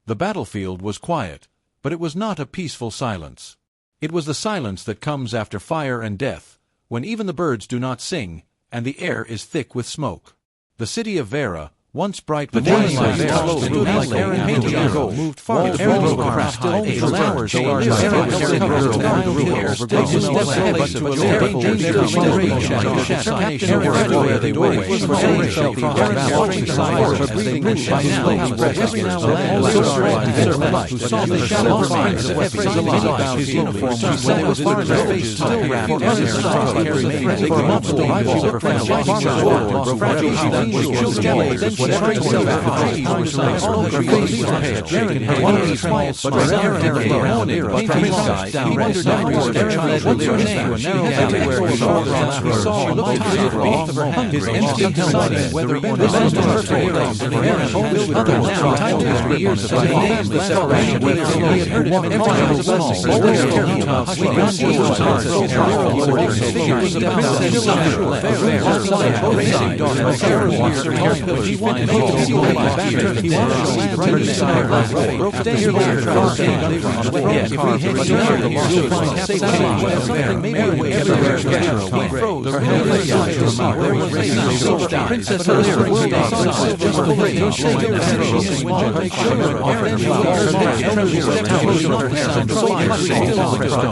The battlefield was quiet, but it was not a peaceful silence. It was the silence that comes after fire and death, when even the birds do not sing, and the air is thick with smoke. The city of Vera, once bright with morning light, light stood like Aaron painted in gold, moved far Walls beyond rose the across crowd, only the flowers stars changed changed Aaron size, held covered the down down the air, hills, still still step ahead, ahead but to a there terrible danger danger still raged. Captain Aaron read read where they were, was for Aaron felt the Aaron battle watching the fires fires as they breathing moved by by now, now, every now and then a silver who saw the shadow of princess, his uniform when it was far enough face still wrapped in Aaron's they could not believe it over found lost child, fragile she was children, then she straight so back, her face was pale, one of these quiet spots, Aaron around it, but from inside, he wondered afterward, what's her name? She saw her looked at his instinct decided whether Ben was perfect for Aaron built others now, time to 3 years of names, the separation, whether he had heard it, every time was a blessing, but there careful about sweet, was hard, figure was a princess, fair, both sides, Aaron walked her tall pillars, he wanted to see the light, he wanted to see the bright side of life, broke down later, they were on the way, if we had ignored the loss of life, something maybe everywhere, he froze, her head lay down to her mouth, there was a silver princess Alira was outside, just a lady, no shade of the city, make sure, Aaron flowers, Aaron stepped out, she looked sound, so much still,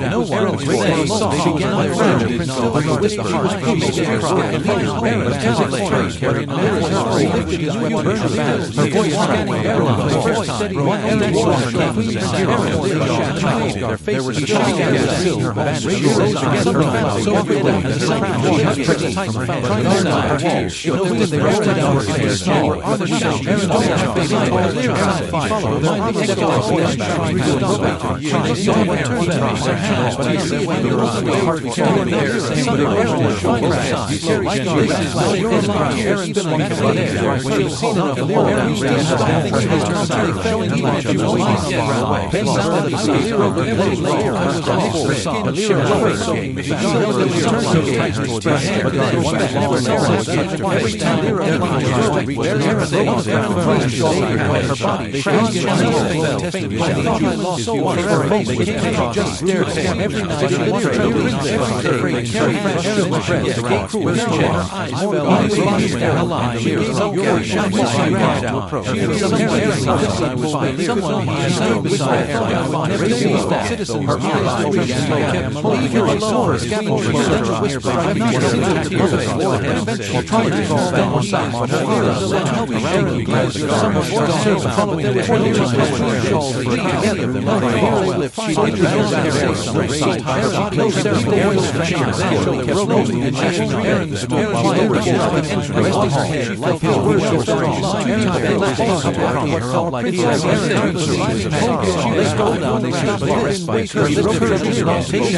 no one was ready, they began their round, but the whisper was peace, and Aaron was carrying a little story, she knew her fast, her voice scanning airlines, the first time, and water, their faces shining as silver, she rose against her mouth, so quickly that her crown touched her tight from her tears, she noticed that they rolled down her face, smaller, on the shout, Aaron followed, minding the voice, trying to stop her, she saw what turned her hands, but I see when there was a heart carrying there, somebody Aaron was showing her side, you carry gently, Aaron spun back there, when she was seen enough of Aaron reached out, they fell in each other, Ben sounded the Alira with every layer was the whole skin, Alira soaking the fat, turned her hair, but then one that never saw every time Alira rose down her shoulder, her body, they found tested, I thought I lost so much forever, they came just stared at him every night, every day, carried her breath, her eyes fell on his body when her line, she gave up your shine, she ran out, she was I was by someone beside her, citizens, her eyes, leave her alone, scavengers, whisper, I'm not going to tears, eventually trying to fall down on side, but her ears let help around you guys, someone serves following the way, called for any of them, she did her body, no ceremony, she rose and she Aaron stood by her, resting her head like his worship, what felt like he was they strolled down, they stopped to rest by her, lifted her tears,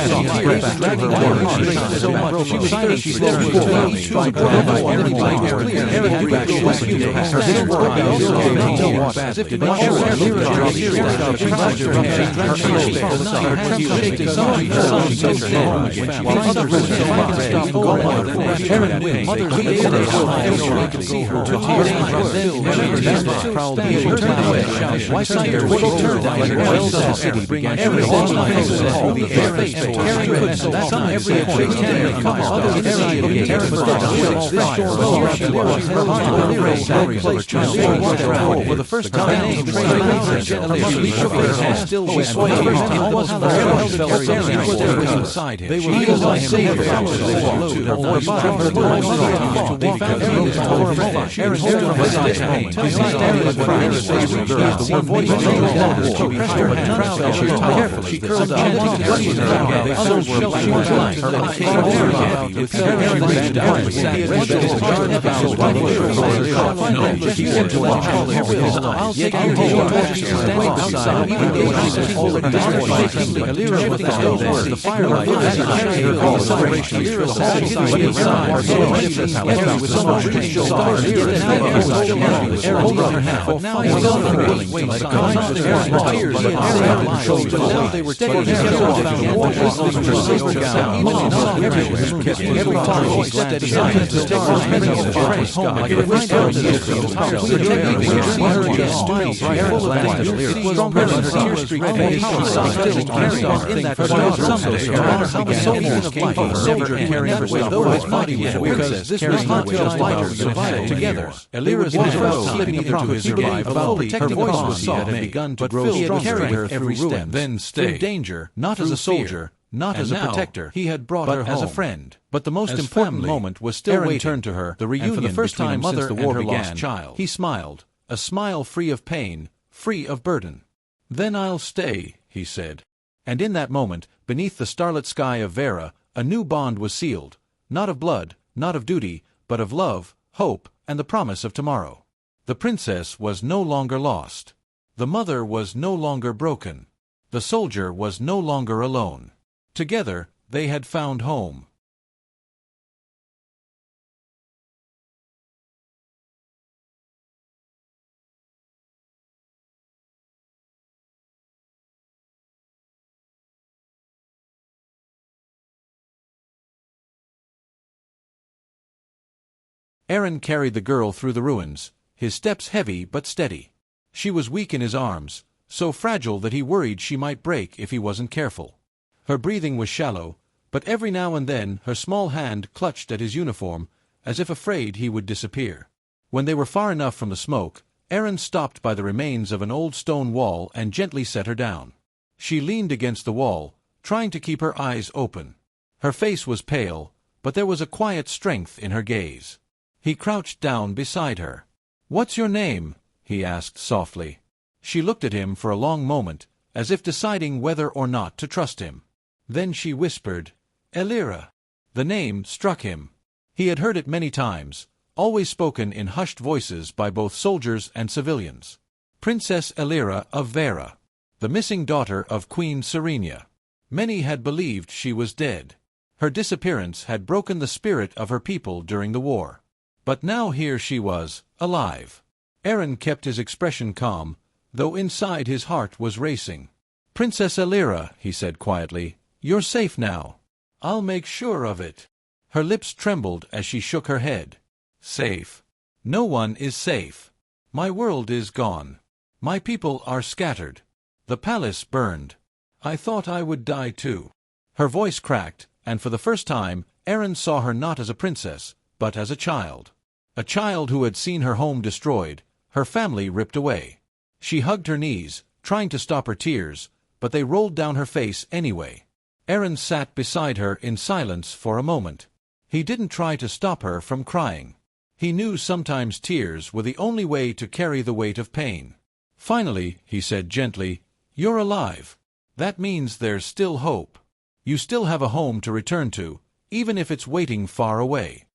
dragging her heart so much, she was thirsty, staring forward, by Aaron back, she was her hands were out, as if to make sure for the first time, she shook her head, still swaying, almost inside him. They were used by him, their voice trembled, they found him in the Aaron stood on his side, the voice she pressed her hand carefully, she curled up, others were she was lying, her eyes very heavy, with Aaron reached down, he had reached his guard about his right shoulder, he said to watch all his will, I'll take you home, she was standing outside, even though she was already shaking, Alira with those words, the firelight, carrying her all celebration, Alira sat inside, with so much stars, holding her hand, but now he was unwilling to let go. Now they were steady together off down her sister gown, even in some every time she stepped aside to take her hands off the home like a whisper to the entire stronger than her tear-streaked face, she saw still carrying on in that soldier carrying her way, though his body was a princess, this was not just lighter than together. Elira's arrow slipped either to his survive about protecting her voice was soft and begun to grow stronger. Carried her every step, then through danger, not as a soldier, not as a protector, he had brought her home as a friend. But the most important moment was still waiting. Turned to her, the reunion for the first time since the war began. He smiled, a smile free of pain, free of burden. "Then I'll stay," he said. And in that moment, beneath the starlit sky of Vera, a new bond was sealed, not of blood, not of duty, but of love, hope, and the promise of tomorrow. The princess was no longer lost. The mother was no longer broken. The soldier was no longer alone. Together, they had found home. Aaron carried the girl through the ruins, his steps heavy but steady. She was weak in his arms, so fragile that he worried she might break if he wasn't careful. Her breathing was shallow, but every now and then her small hand clutched at his uniform, as if afraid he would disappear. When they were far enough from the smoke, Aaron stopped by the remains of an old stone wall and gently set her down. She leaned against the wall, trying to keep her eyes open. Her face was pale, but there was a quiet strength in her gaze. He crouched down beside her. "What's your name?" he asked softly. She looked at him for a long moment, as if deciding whether or not to trust him. Then she whispered, "Elira." The name struck him. He had heard it many times, always spoken in hushed voices by both soldiers and civilians. Princess Elira of Vera, the missing daughter of Queen Serenia. Many had believed she was dead. Her disappearance had broken the spirit of her people during the war. But now here she was, alive. Aaron kept his expression calm, though inside his heart was racing. "Princess Elira," he said quietly, "you're safe now. I'll make sure of it." Her lips trembled as she shook her head. "Safe? No one is safe. My world is gone. My people are scattered. The palace burned. I thought I would die too." Her voice cracked, and for the first time, Aaron saw her not as a princess, but as a child. A child who had seen her home destroyed, her family ripped away. She hugged her knees, trying to stop her tears, but they rolled down her face anyway. Aaron sat beside her in silence for a moment. He didn't try to stop her from crying. He knew sometimes tears were the only way to carry the weight of pain. "Finally," he said gently, "you're alive. That means there's still hope. You still have a home to return to, even if it's waiting far away."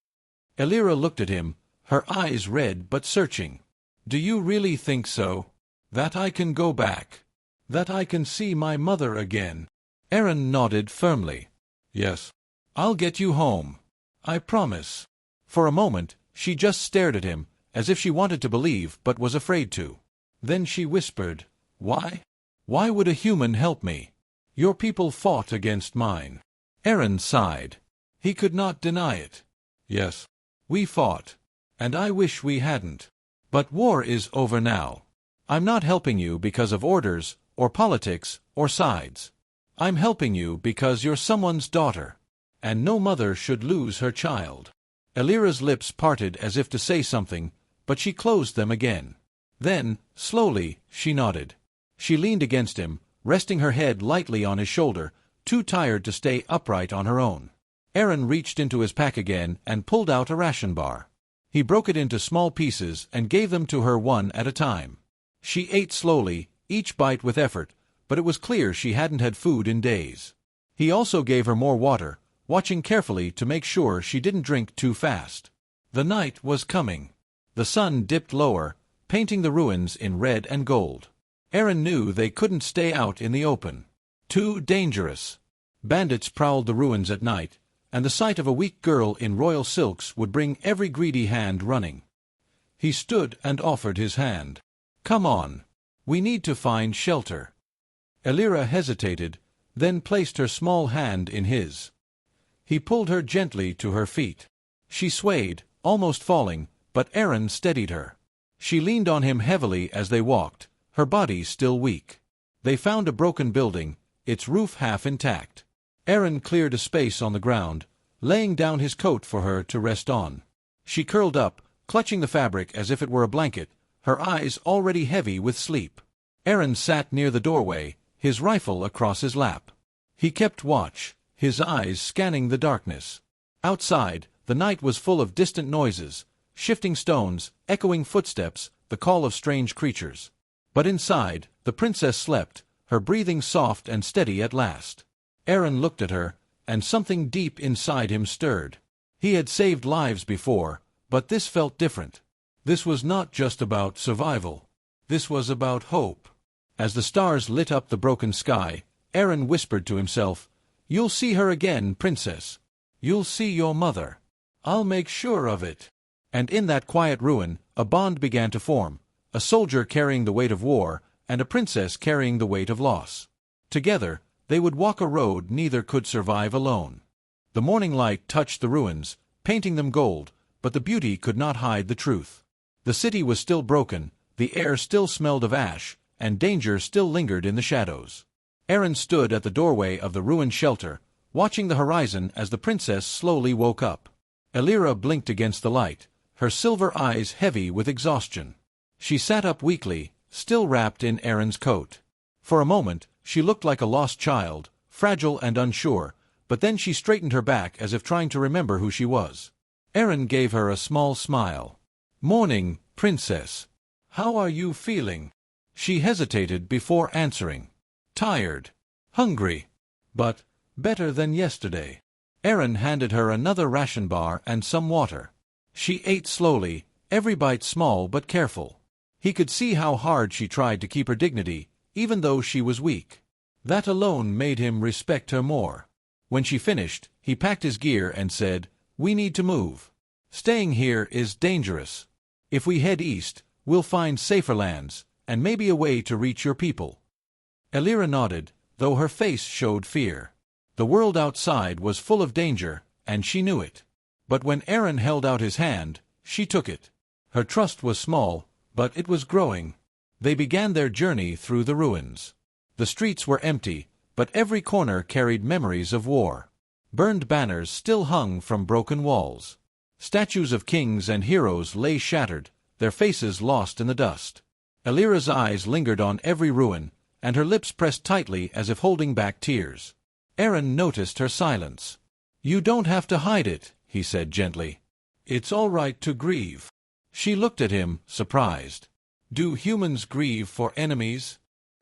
Elira looked at him, her eyes red but searching. "Do you really think so? That I can go back? That I can see my mother again?" Aaron nodded firmly. "Yes. I'll get you home. I promise." For a moment, she just stared at him, as if she wanted to believe but was afraid to. Then she whispered, "Why? Why would a human help me? Your people fought against mine." Aaron sighed. He could not deny it. "Yes. We fought. And I wish we hadn't. But war is over now. I'm not helping you because of orders, or politics, or sides. I'm helping you because you're someone's daughter. And no mother should lose her child." Elira's lips parted as if to say something, but she closed them again. Then, slowly, she nodded. She leaned against him, resting her head lightly on his shoulder, too tired to stay upright on her own. Aaron reached into his pack again and pulled out a ration bar. He broke it into small pieces and gave them to her one at a time. She ate slowly, each bite with effort, but it was clear she hadn't had food in days. He also gave her more water, watching carefully to make sure she didn't drink too fast. The night was coming. The sun dipped lower, painting the ruins in red and gold. Aaron knew they couldn't stay out in the open. Too dangerous. Bandits prowled the ruins at night, and the sight of a weak girl in royal silks would bring every greedy hand running. He stood and offered his hand. "Come on. We need to find shelter." Elira hesitated, then placed her small hand in his. He pulled her gently to her feet. She swayed, almost falling, but Aaron steadied her. She leaned on him heavily as they walked, her body still weak. They found a broken building, its roof half intact. Aaron cleared a space on the ground, laying down his coat for her to rest on. She curled up, clutching the fabric as if it were a blanket, her eyes already heavy with sleep. Aaron sat near the doorway, his rifle across his lap. He kept watch, his eyes scanning the darkness. Outside, the night was full of distant noises, shifting stones, echoing footsteps, the call of strange creatures. But inside, the princess slept, her breathing soft and steady at last. Aaron looked at her, and something deep inside him stirred. He had saved lives before, but this felt different. This was not just about survival. This was about hope. As the stars lit up the broken sky, Aaron whispered to himself, "You'll see her again, princess. You'll see your mother. I'll make sure of it." And in that quiet ruin, a bond began to form, a soldier carrying the weight of war, and a princess carrying the weight of loss. Together, they would walk a road neither could survive alone. The morning light touched the ruins, painting them gold, but the beauty could not hide the truth. The city was still broken, the air still smelled of ash, and danger still lingered in the shadows. Aaron stood at the doorway of the ruined shelter, watching the horizon as the princess slowly woke up. Elira blinked against the light, her silver eyes heavy with exhaustion. She sat up weakly, still wrapped in Aaron's coat. For a moment, she looked like a lost child, fragile and unsure, but then she straightened her back as if trying to remember who she was. Aaron gave her a small smile. "Morning, princess. How are you feeling?" She hesitated before answering. "Tired. Hungry. But better than yesterday." Aaron handed her another ration bar and some water. She ate slowly, every bite small but careful. He could see how hard she tried to keep her dignity, even though she was weak. That alone made him respect her more. When she finished, he packed his gear and said, "We need to move. Staying here is dangerous. If we head east, we'll find safer lands, and maybe a way to reach your people." Elira nodded, though her face showed fear. The world outside was full of danger, and she knew it. But when Aaron held out his hand, she took it. Her trust was small, but it was growing. They began their journey through the ruins. The streets were empty, but every corner carried memories of war. Burned banners still hung from broken walls. Statues of kings and heroes lay shattered, their faces lost in the dust. Elira's eyes lingered on every ruin, and her lips pressed tightly as if holding back tears. Aaron noticed her silence. "You don't have to hide it," he said gently. "It's all right to grieve." She looked at him, surprised. "Do humans grieve for enemies?"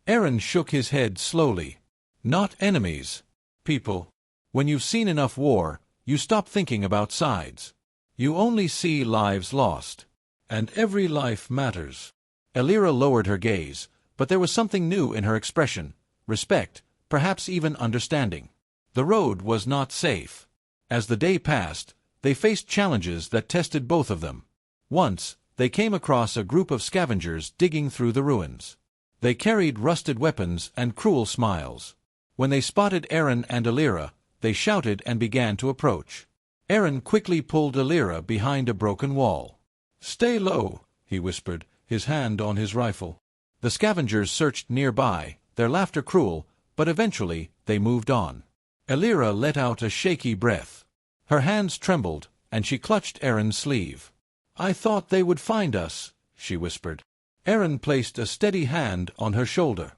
Aaron shook his head slowly. "Not enemies. People. When you've seen enough war, you stop thinking about sides. You only see lives lost. And every life matters." Elira lowered her gaze, but there was something new in her expression, respect, perhaps even understanding. The road was not safe. As the day passed, they faced challenges that tested both of them. Once, they came across a group of scavengers digging through the ruins. They carried rusted weapons and cruel smiles. When they spotted Aaron and Elira, they shouted and began to approach. Aaron quickly pulled Elira behind a broken wall. "Stay low," he whispered, his hand on his rifle. The scavengers searched nearby, their laughter cruel, but eventually they moved on. Elira let out a shaky breath. Her hands trembled, and she clutched Aaron's sleeve. "I thought they would find us," she whispered. Aaron placed a steady hand on her shoulder.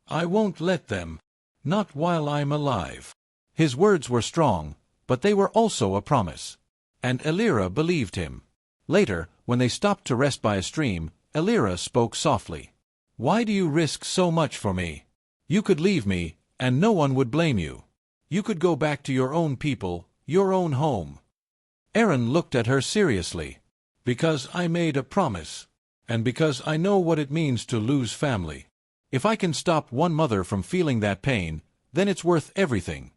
"I won't let them. Not while I'm alive." His words were strong, but they were also a promise. And Elira believed him. Later, when they stopped to rest by a stream, Elira spoke softly. "Why do you risk so much for me? You could leave me, and no one would blame you. You could go back to your own people, your own home." Aaron looked at her seriously. "Because I made a promise. And because I know what it means to lose family. If I can stop one mother from feeling that pain, then it's worth everything."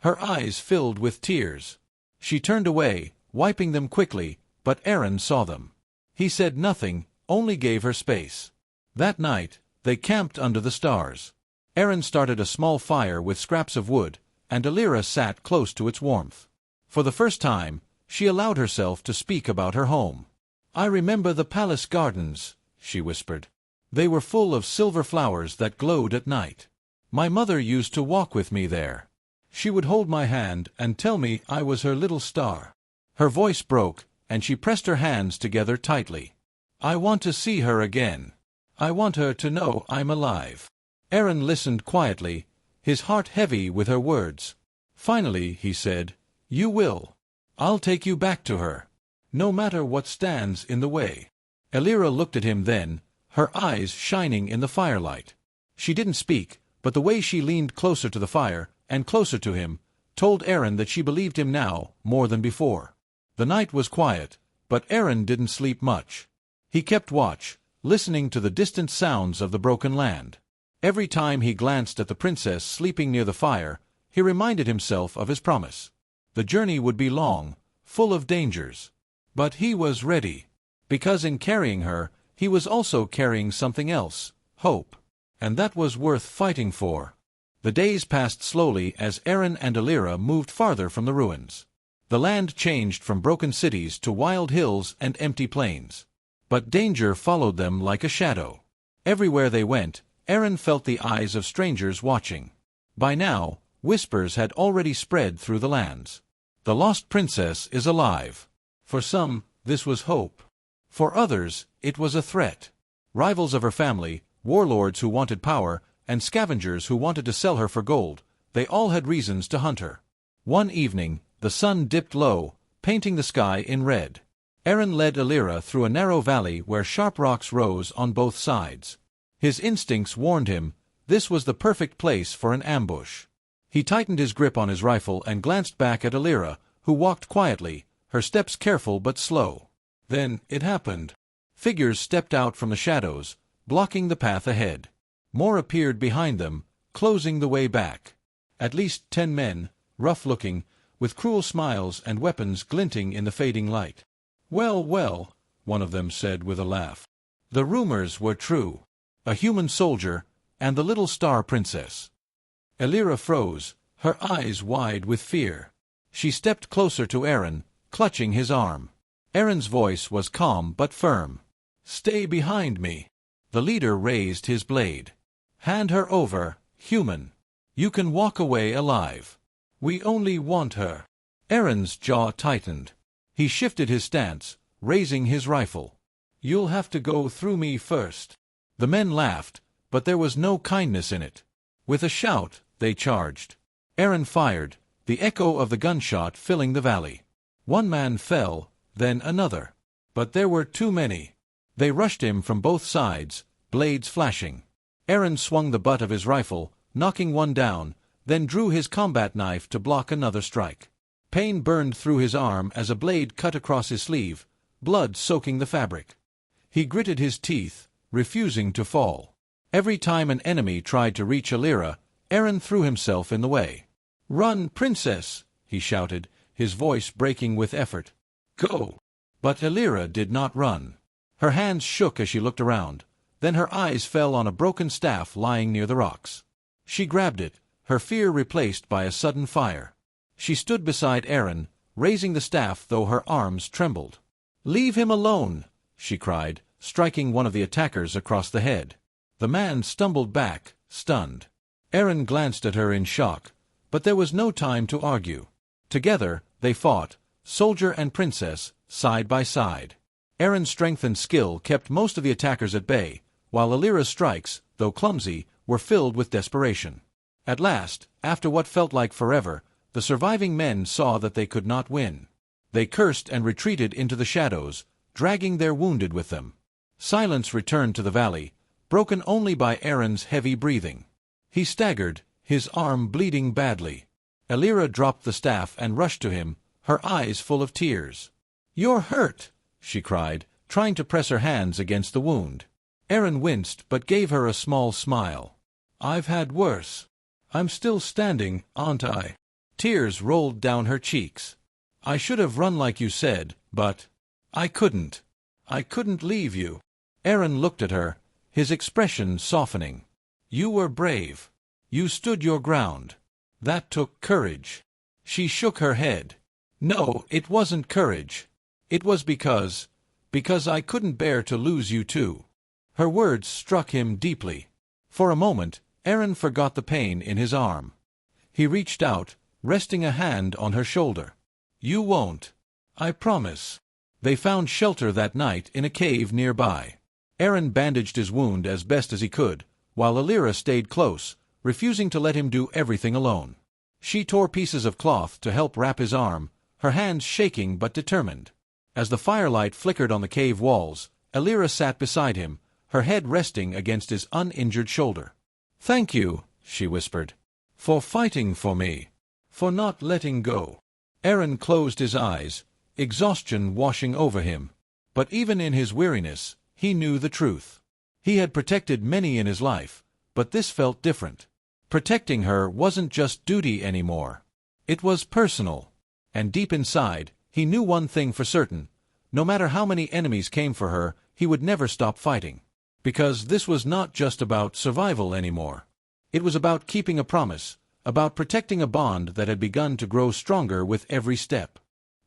Her eyes filled with tears. She turned away, wiping them quickly, but Aaron saw them. He said nothing, only gave her space. That night, they camped under the stars. Aaron started a small fire with scraps of wood, and Alira sat close to its warmth. For the first time, she allowed herself to speak about her home. "I remember the palace gardens," she whispered. "They were full of silver flowers that glowed at night. My mother used to walk with me there. She would hold my hand and tell me I was her little star." Her voice broke, and she pressed her hands together tightly. "I want to see her again. I want her to know I'm alive." Aaron listened quietly, his heart heavy with her words. Finally, he said, "You will. I'll take you back to her, no matter what stands in the way." Alira looked at him then, her eyes shining in the firelight. She didn't speak, but the way she leaned closer to the fire, and closer to him, told Aaron that she believed him now more than before. The night was quiet, but Aaron didn't sleep much. He kept watch, listening to the distant sounds of the broken land. Every time he glanced at the princess sleeping near the fire, he reminded himself of his promise. The journey would be long, full of dangers. But he was ready, because in carrying her, he was also carrying something else, hope. And that was worth fighting for. The days passed slowly as Aaron and Alira moved farther from the ruins. The land changed from broken cities to wild hills and empty plains. But danger followed them like a shadow. Everywhere they went, Aaron felt the eyes of strangers watching. By now, whispers had already spread through the lands. The lost princess is alive. For some, this was hope. For others, it was a threat. Rivals of her family, warlords who wanted power, and scavengers who wanted to sell her for gold, they all had reasons to hunt her. One evening, the sun dipped low, painting the sky in red. Aaron led Alira through a narrow valley where sharp rocks rose on both sides. His instincts warned him this was the perfect place for an ambush. He tightened his grip on his rifle and glanced back at Alira, who walked quietly, her steps careful but slow. Then it happened. Figures stepped out from the shadows, blocking the path ahead. More appeared behind them, closing the way back. At least 10 men, rough-looking, with cruel smiles and weapons glinting in the fading light. "Well, well," one of them said with a laugh. The rumors were true. A human soldier, and the little star princess. Alira froze, her eyes wide with fear. She stepped closer to Aaron, clutching his arm. Aaron's voice was calm but firm. "Stay behind me." The leader raised his blade. "Hand her over, human. You can walk away alive. We only want her." Aaron's jaw tightened. He shifted his stance, raising his rifle. "You'll have to go through me first." The men laughed, but there was no kindness in it. With a shout, they charged. Aaron fired, the echo of the gunshot filling the valley. One man fell, then another. But there were too many. They rushed him from both sides, blades flashing. Aaron swung the butt of his rifle, knocking one down, then drew his combat knife to block another strike. Pain burned through his arm as a blade cut across his sleeve, blood soaking the fabric. He gritted his teeth, refusing to fall. Every time an enemy tried to reach Alira, Aaron threw himself in the way. "Run, princess!" he shouted, his voice breaking with effort. "Go!" But Alira did not run. Her hands shook as she looked around, then her eyes fell on a broken staff lying near the rocks. She grabbed it, her fear replaced by a sudden fire. She stood beside Aaron, raising the staff though her arms trembled. "Leave him alone!" she cried, striking one of the attackers across the head. The man stumbled back, stunned. Aaron glanced at her in shock, but there was no time to argue. Together, they fought, soldier and princess, side by side. Aaron's strength and skill kept most of the attackers at bay, while Alira's strikes, though clumsy, were filled with desperation. At last, after what felt like forever, the surviving men saw that they could not win. They cursed and retreated into the shadows, dragging their wounded with them. Silence returned to the valley, broken only by Aaron's heavy breathing. He staggered, his arm bleeding badly. Alira dropped the staff and rushed to him, her eyes full of tears. "You're hurt!" she cried, trying to press her hands against the wound. Aaron winced but gave her a small smile. "I've had worse. I'm still standing, aren't I?" Tears rolled down her cheeks. "I should have run like you said, but I couldn't. I couldn't leave you." Aaron looked at her, his expression softening. "You were brave. You stood your ground. That took courage." She shook her head. "No, it wasn't courage. It was because I couldn't bear to lose you too." Her words struck him deeply. For a moment, Aaron forgot the pain in his arm. He reached out, resting a hand on her shoulder. "You won't. I promise." They found shelter that night in a cave nearby. Aaron bandaged his wound as best as he could, while Alira stayed close, refusing to let him do everything alone. She tore pieces of cloth to help wrap his arm, her hands shaking but determined. As the firelight flickered on the cave walls, Alira sat beside him, her head resting against his uninjured shoulder. "Thank you," she whispered, "for fighting for me, for not letting go." Aaron closed his eyes, exhaustion washing over him. But even in his weariness, he knew the truth. He had protected many in his life, but this felt different. Protecting her wasn't just duty anymore. It was personal. And deep inside, he knew one thing for certain. No matter how many enemies came for her, he would never stop fighting. Because this was not just about survival anymore. It was about keeping a promise, about protecting a bond that had begun to grow stronger with every step.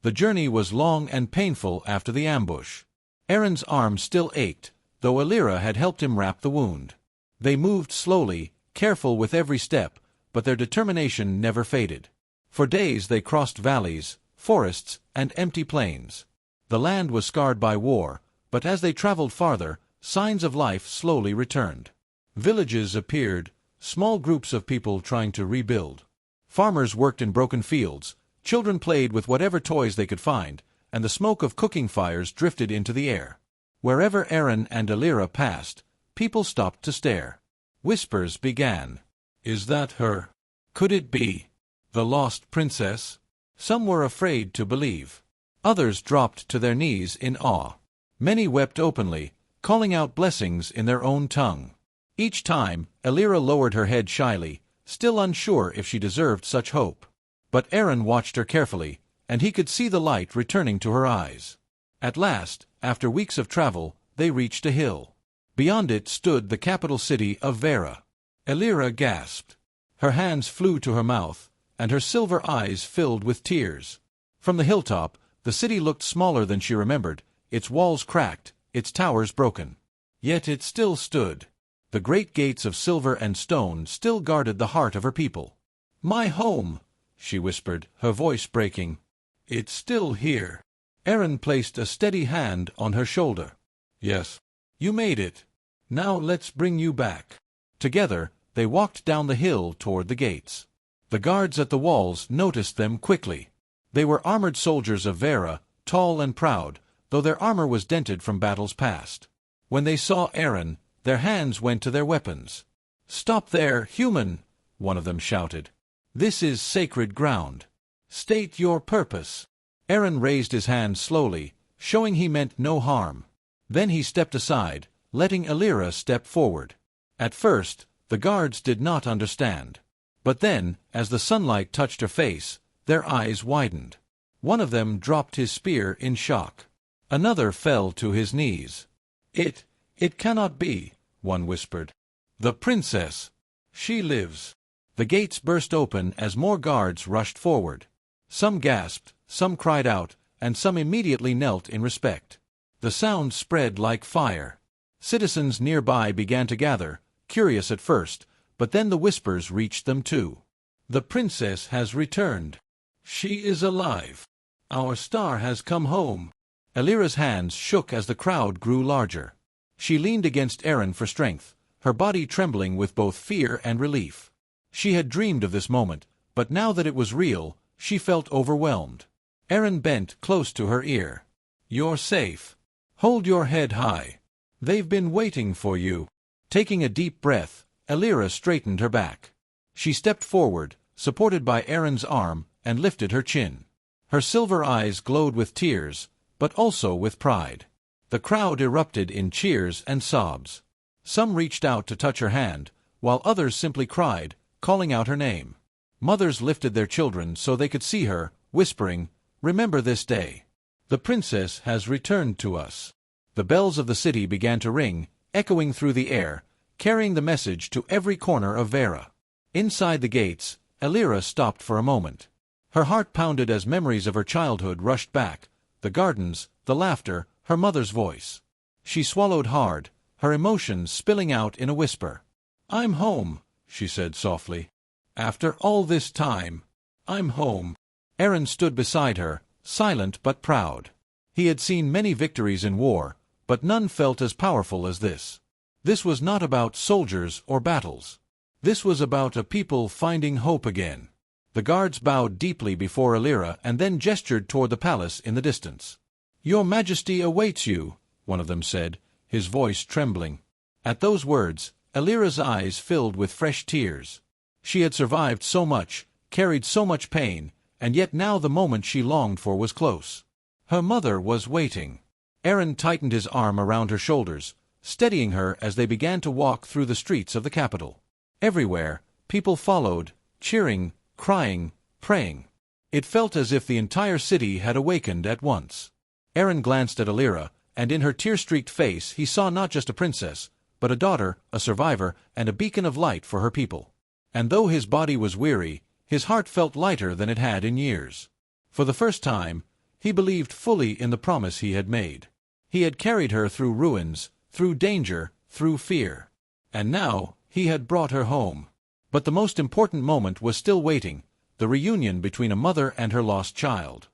The journey was long and painful after the ambush. Aaron's arm still ached, though Alira had helped him wrap the wound. They moved slowly, careful with every step, but their determination never faded. For days they crossed valleys, forests, and empty plains. The land was scarred by war, but as they traveled farther, signs of life slowly returned. Villages appeared, small groups of people trying to rebuild. Farmers worked in broken fields, children played with whatever toys they could find, and the smoke of cooking fires drifted into the air. Wherever Aaron and Alira passed, people stopped to stare. Whispers began. "Is that her? Could it be the lost princess?" Some were afraid to believe. Others dropped to their knees in awe. Many wept openly, calling out blessings in their own tongue. Each time, Alira lowered her head shyly, still unsure if she deserved such hope. But Aaron watched her carefully, and he could see the light returning to her eyes. At last, after weeks of travel, they reached a hill. Beyond it stood the capital city of Vera. Alira gasped. Her hands flew to her mouth, and her silver eyes filled with tears. From the hilltop, the city looked smaller than she remembered, its walls cracked, its towers broken. Yet it still stood. The great gates of silver and stone still guarded the heart of her people. "My home," she whispered, her voice breaking. "It's still here." Aaron placed a steady hand on her shoulder. "Yes. You made it. Now let's bring you back." Together, they walked down the hill toward the gates. The guards at the walls noticed them quickly. They were armored soldiers of Vera, tall and proud, though their armor was dented from battles past. When they saw Aaron, their hands went to their weapons. "Stop there, human!" one of them shouted. "This is sacred ground. State your purpose." Aaron raised his hand slowly, showing he meant no harm. Then he stepped aside, letting Alira step forward. At first, the guards did not understand. But then, as the sunlight touched her face, their eyes widened. One of them dropped his spear in shock. Another fell to his knees. It cannot be," one whispered. "The princess. She lives." The gates burst open as more guards rushed forward. Some gasped, some cried out, and some immediately knelt in respect. The sound spread like fire. Citizens nearby began to gather, curious at first, but then the whispers reached them too. "The princess has returned. She is alive. Our star has come home." Alira's hands shook as the crowd grew larger. She leaned against Aaron for strength, her body trembling with both fear and relief. She had dreamed of this moment, but now that it was real, she felt overwhelmed. Aaron bent close to her ear. "You're safe. Hold your head high. They've been waiting for you." Taking a deep breath, Alira straightened her back. She stepped forward, supported by Aaron's arm, and lifted her chin. Her silver eyes glowed with tears, but also with pride. The crowd erupted in cheers and sobs. Some reached out to touch her hand, while others simply cried, calling out her name. Mothers lifted their children so they could see her, whispering, "Remember this day. The princess has returned to us." The bells of the city began to ring, echoing through the air, carrying the message to every corner of Vera. Inside the gates, Elira stopped for a moment. Her heart pounded as memories of her childhood rushed back, the gardens, the laughter, her mother's voice. She swallowed hard, her emotions spilling out in a whisper. "I'm home," she said softly. "After all this time, I'm home." Aaron stood beside her, silent but proud. He had seen many victories in war, but none felt as powerful as this. This was not about soldiers or battles. This was about a people finding hope again. The guards bowed deeply before Elira and then gestured toward the palace in the distance. "Your Majesty awaits you," one of them said, his voice trembling. At those words, Elira's eyes filled with fresh tears. She had survived so much, carried so much pain, and yet now the moment she longed for was close. Her mother was waiting. Aaron tightened his arm around her shoulders, steadying her as they began to walk through the streets of the capital. Everywhere, people followed, cheering, crying, praying. It felt as if the entire city had awakened at once. Aaron glanced at Elira, and in her tear-streaked face he saw not just a princess, but a daughter, a survivor, and a beacon of light for her people. And though his body was weary, his heart felt lighter than it had in years. For the first time, he believed fully in the promise he had made. He had carried her through ruins, through danger, through fear. And now, he had brought her home. But the most important moment was still waiting, the reunion between a mother and her lost child.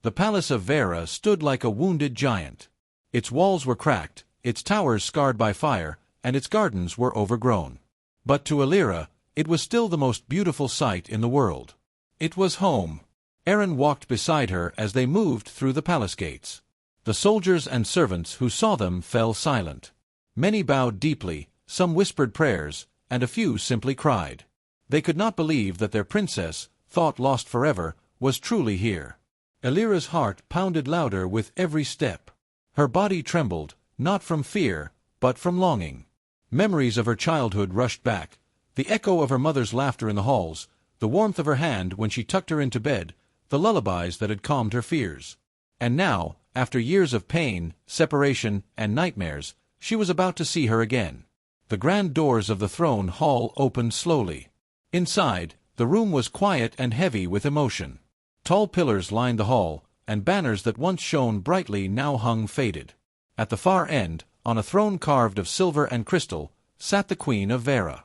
The palace of Vera stood like a wounded giant. Its walls were cracked, its towers scarred by fire, and its gardens were overgrown. But to Elira, it was still the most beautiful sight in the world. It was home. Aaron walked beside her as they moved through the palace gates. The soldiers and servants who saw them fell silent. Many bowed deeply, some whispered prayers, and a few simply cried. They could not believe that their princess, thought lost forever, was truly here. Elira's heart pounded louder with every step. Her body trembled, not from fear, but from longing. Memories of her childhood rushed back, the echo of her mother's laughter in the halls, the warmth of her hand when she tucked her into bed, the lullabies that had calmed her fears. And now, after years of pain, separation, and nightmares, she was about to see her again. The grand doors of the throne hall opened slowly. Inside, the room was quiet and heavy with emotion. Tall pillars lined the hall, and banners that once shone brightly now hung faded. At the far end, on a throne carved of silver and crystal, sat the Queen of Vera.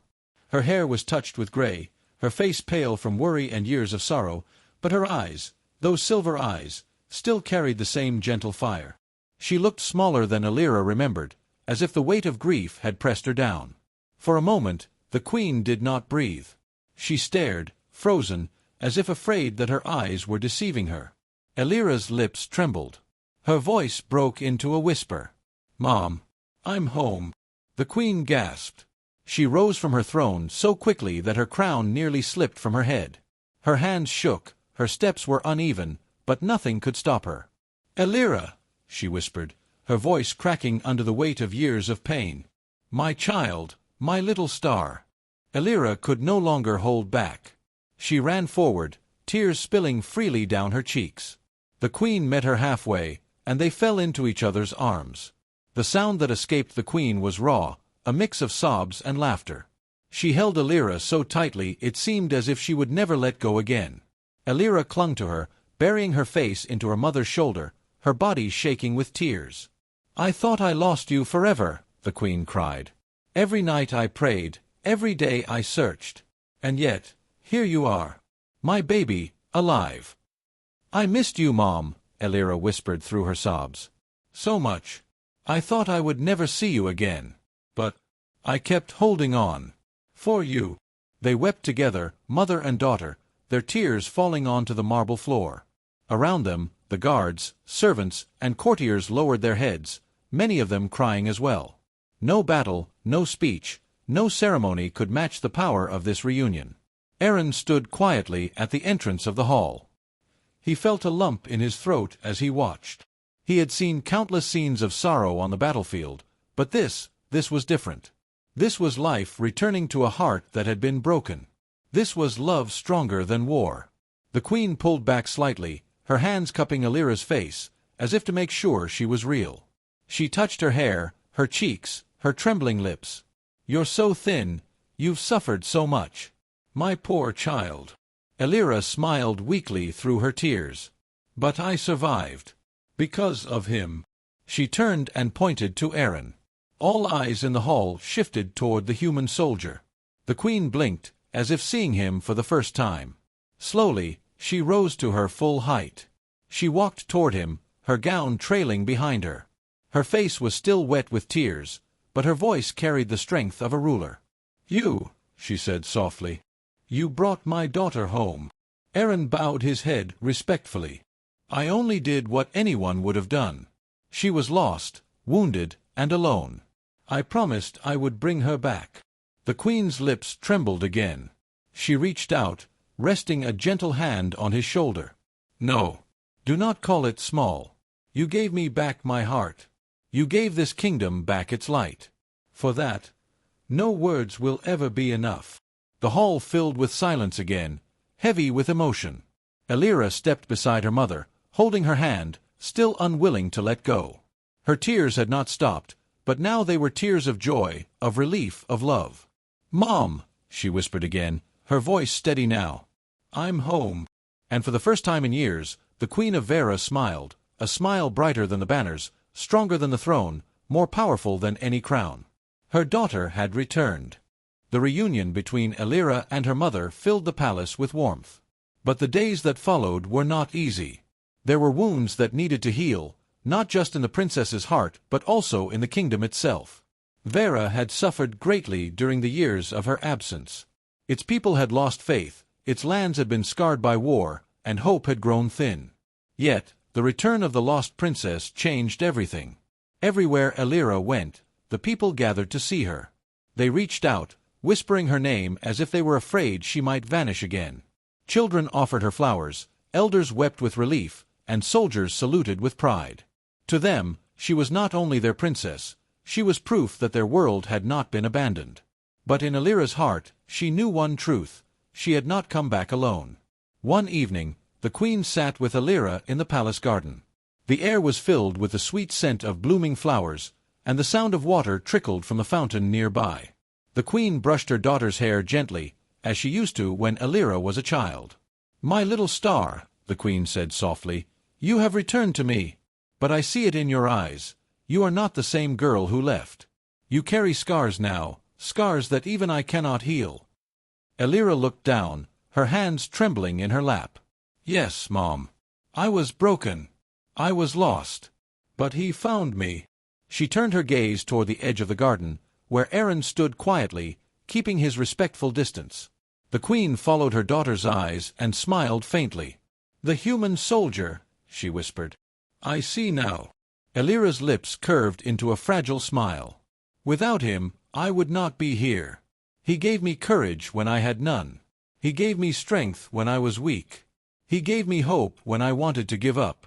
Her hair was touched with gray, her face pale from worry and years of sorrow, but her eyes, those silver eyes, still carried the same gentle fire. She looked smaller than Elira remembered, as if the weight of grief had pressed her down. For a moment, the queen did not breathe. She stared, frozen, as if afraid that her eyes were deceiving her. Elira's lips trembled. Her voice broke into a whisper. "Mom, I'm home." The queen gasped. She rose from her throne so quickly that her crown nearly slipped from her head. Her hands shook, her steps were uneven, but nothing could stop her. "Elira," she whispered, her voice cracking under the weight of years of pain. "My child, my little star." Elira could no longer hold back. She ran forward, tears spilling freely down her cheeks. The queen met her halfway, and they fell into each other's arms. The sound that escaped the queen was raw, a mix of sobs and laughter. She held Elira so tightly it seemed as if she would never let go again. Elira clung to her, burying her face into her mother's shoulder, her body shaking with tears. "I thought I lost you forever," the queen cried. "Every night I prayed, every day I searched. And yet, here you are. My baby, alive." "I missed you, Mom," Elira whispered through her sobs. "So much. I thought I would never see you again. But I kept holding on. For you." They wept together, mother and daughter, their tears falling onto the marble floor. Around them, the guards, servants, and courtiers lowered their heads, many of them crying as well. No battle, no speech, no ceremony could match the power of this reunion. Aaron stood quietly at the entrance of the hall. He felt a lump in his throat as he watched. He had seen countless scenes of sorrow on the battlefield, but this was different. This was life returning to a heart that had been broken. This was love stronger than war. The queen pulled back slightly, her hands cupping Elira's face, as if to make sure she was real. She touched her hair, her cheeks, her trembling lips. "You're so thin, you've suffered so much. My poor child." Elira smiled weakly through her tears. "But I survived. Because of him." She turned and pointed to Aaron. All eyes in the hall shifted toward the human soldier. The queen blinked, as if seeing him for the first time. Slowly, she rose to her full height. She walked toward him, her gown trailing behind her. Her face was still wet with tears, but her voice carried the strength of a ruler. "You," she said softly. "You brought my daughter home." Aaron bowed his head respectfully. "I only did what anyone would have done. She was lost, wounded, and alone. I promised I would bring her back." The queen's lips trembled again. She reached out, resting a gentle hand on his shoulder. "No. Do not call it small. You gave me back my heart. You gave this kingdom back its light. For that, no words will ever be enough." The hall filled with silence again, heavy with emotion. Elira stepped beside her mother, holding her hand, still unwilling to let go. Her tears had not stopped, but now they were tears of joy, of relief, of love. "Mom," she whispered again, her voice steady now. "I'm home." And for the first time in years, the Queen of Vera smiled, a smile brighter than the banners, stronger than the throne, more powerful than any crown. Her daughter had returned. The reunion between Elira and her mother filled the palace with warmth. But the days that followed were not easy. There were wounds that needed to heal, not just in the princess's heart but also in the kingdom itself. Vera had suffered greatly during the years of her absence. Its people had lost faith, its lands had been scarred by war, and hope had grown thin. Yet, the return of the lost princess changed everything. Everywhere Elira went, the people gathered to see her. They reached out, whispering her name as if they were afraid she might vanish again. Children offered her flowers, elders wept with relief, and soldiers saluted with pride. To them, she was not only their princess, she was proof that their world had not been abandoned. But in Elira's heart, she knew one truth: she had not come back alone. One evening, the queen sat with Elira in the palace garden. The air was filled with the sweet scent of blooming flowers, and the sound of water trickled from the fountain nearby. The queen brushed her daughter's hair gently, as she used to when Elira was a child. "My little star," the queen said softly, "you have returned to me. But I see it in your eyes. You are not the same girl who left. You carry scars now, scars that even I cannot heal." Elira looked down, her hands trembling in her lap. "Yes, Mom. I was broken. I was lost. But he found me." She turned her gaze toward the edge of the garden, where Aaron stood quietly, keeping his respectful distance. The queen followed her daughter's eyes and smiled faintly. "The human soldier," she whispered. "I see now." Elira's lips curved into a fragile smile. "Without him, I would not be here. He gave me courage when I had none. He gave me strength when I was weak. He gave me hope when I wanted to give up.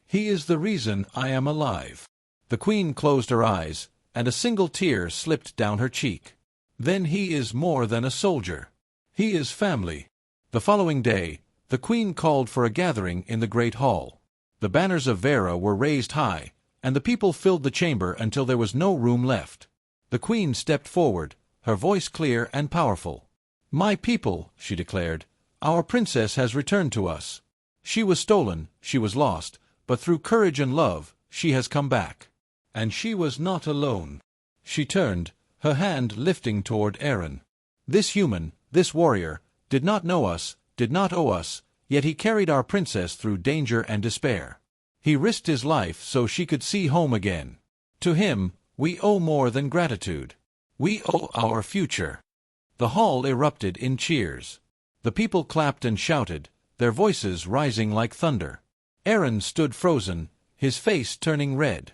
He is the reason I am alive." The queen closed her eyes, and a single tear slipped down her cheek. "Then he is more than a soldier. He is family." The following day, the queen called for a gathering in the great hall. The banners of Vera were raised high, and the people filled the chamber until there was no room left. The queen stepped forward, her voice clear and powerful. "My people," she declared, "our princess has returned to us. She was stolen, she was lost, but through courage and love, she has come back. And she was not alone." She turned, her hand lifting toward Aaron. "This human, this warrior, did not know us, did not owe us, yet he carried our princess through danger and despair. He risked his life so she could see home again. To him, we owe more than gratitude. We owe our future." The hall erupted in cheers. The people clapped and shouted, their voices rising like thunder. Aaron stood frozen, his face turning red.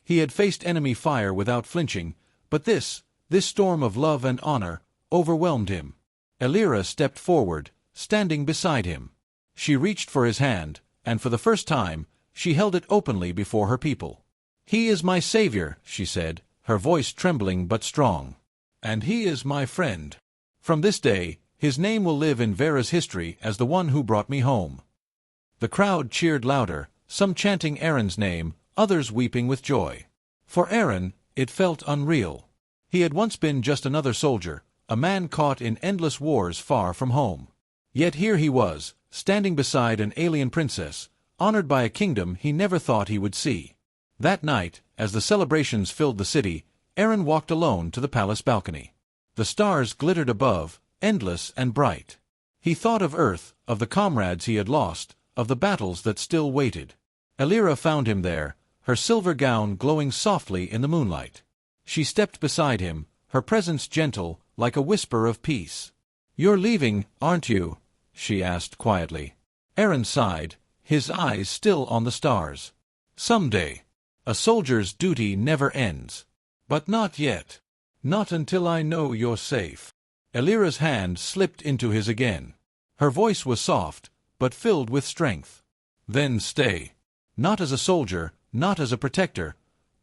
He had faced enemy fire without flinching, but this storm of love and honor, overwhelmed him. Elira stepped forward, standing beside him. She reached for his hand, and for the first time, she held it openly before her people. "He is my savior," she said, her voice trembling but strong. "And he is my friend. From this day, his name will live in Vera's history as the one who brought me home." The crowd cheered louder, some chanting Aaron's name, others weeping with joy. For Aaron, it felt unreal. He had once been just another soldier, a man caught in endless wars far from home. Yet here he was, standing beside an alien princess, honored by a kingdom he never thought he would see. That night, as the celebrations filled the city, Aaron walked alone to the palace balcony. The stars glittered above, endless and bright. He thought of Earth, of the comrades he had lost, of the battles that still waited. Elira found him there, her silver gown glowing softly in the moonlight. She stepped beside him, her presence gentle, like a whisper of peace. "You're leaving, aren't you?" she asked quietly. Aaron sighed, his eyes still on the stars. "Someday. A soldier's duty never ends. But not yet. Not until I know you're safe." Elira's hand slipped into his again. Her voice was soft, but filled with strength. "Then stay. Not as a soldier, not as a protector,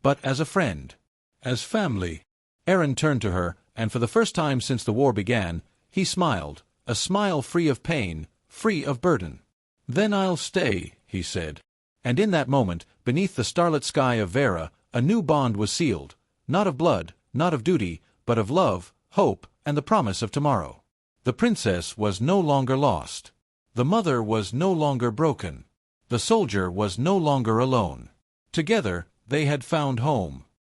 but as a friend. As family." Aaron turned to her, and for the first time since the war began, he smiled, a smile free of pain, free of burden. "Then I'll stay," he said. And in that moment, beneath the starlit sky of Vera, a new bond was sealed, not of blood, not of duty, but of love, hope, and the promise of tomorrow. The princess was no longer lost. The mother was no longer broken. The soldier was no longer alone. Together, they had found home.